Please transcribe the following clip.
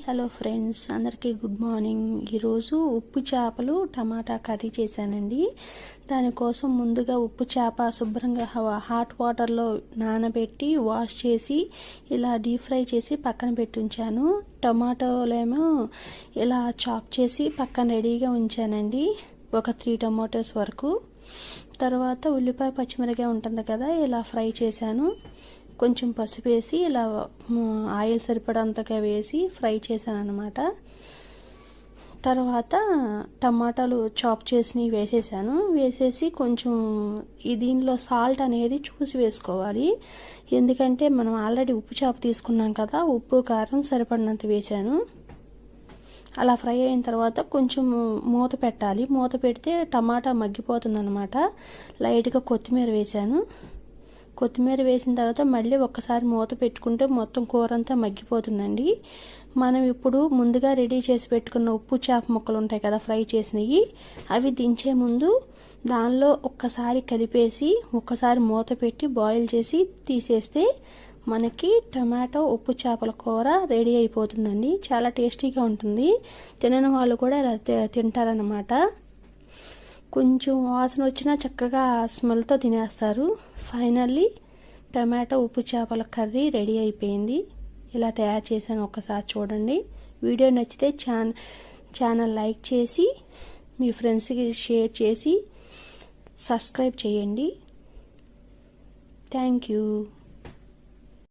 Hello friends, అందరికీ good morning. ఈరోజు ఉప్పు చేపలు టమాటా కర్రీ చేశానండి. దానికోసం ముందుగా ఉప్పు చేప శుభ్రంగా హాట్ వాటర్లో నానబెట్టి వాష్ చేసి ఇలా డీప్ ఫ్రై చేసి పక్కన పెట్టి ఉంచాను. టమాటోలేమో ఇలా చాప్ చేసి పక్కన రెడీగా ఉంచానండి, ఒక 3 టమాటోస్ వరకు. తర్వాత ఉల్లిపాయ పచ్చిమిరపకాయ ఉంటుంది కదా, ఇలా ఫ్రై చేశాను. కొంచెం పసుపు వేసి ఇలా ఆయిల్ సరిపడంతగా వేసి ఫ్రై చేశాను అన్నమాట. తర్వాత టమాటాలు చాప్ చేసి వేసేసి కొంచెం దీనిలో సాల్ట్ అనేది చూసి వేసుకోవాలి. ఎందుకంటే మనం ఆల్రెడీ ఉప్పు చేప తీసుకున్నాం కదా, ఉప్పు కారం సరిపడినంత వేసాను. అలా ఫ్రై అయిన తర్వాత కొంచెం మూత పెట్టాలి. మూత పెడితే టమాటా మగ్గిపోతుంది అన్నమాట. లైట్గా కొత్తిమీర వేసాను. కొత్తిమీర వేసిన తర్వాత మళ్ళీ ఒక్కసారి మూత పెట్టుకుంటే మొత్తం కూర అంతా మగ్గిపోతుందండి. మనం ఇప్పుడు ముందుగా రెడీ చేసి పెట్టుకున్న ఉప్పు చేప ముక్కలు ఉంటాయి కదా, ఫ్రై చేసినవి, అవి దించే ముందు దానిలో ఒక్కసారి కలిపేసి ఒక్కసారి మూత పెట్టి బాయిల్ చేసి తీసేస్తే మనకి టమాటో ఉప్పు చేపల కూర రెడీ అయిపోతుందండి. చాలా టేస్టీగా ఉంటుంది. తినని వాళ్ళు కూడా ఇలా తింటారనమాట. కొంచెం వాసన వచ్చినా చక్కగా స్మెల్తో తినేస్తారు. ఫైనల్లీ టమాటో ఉప్పు చేపల కర్రీ రెడీ అయిపోయింది. ఇలా తయారు చేశాను, ఒక్కసారి చూడండి. వీడియో నచ్చితే ఛానల్ లైక్ చేసి మీ ఫ్రెండ్స్కి షేర్ చేసి సబ్స్క్రైబ్ చేయండి. Thank you.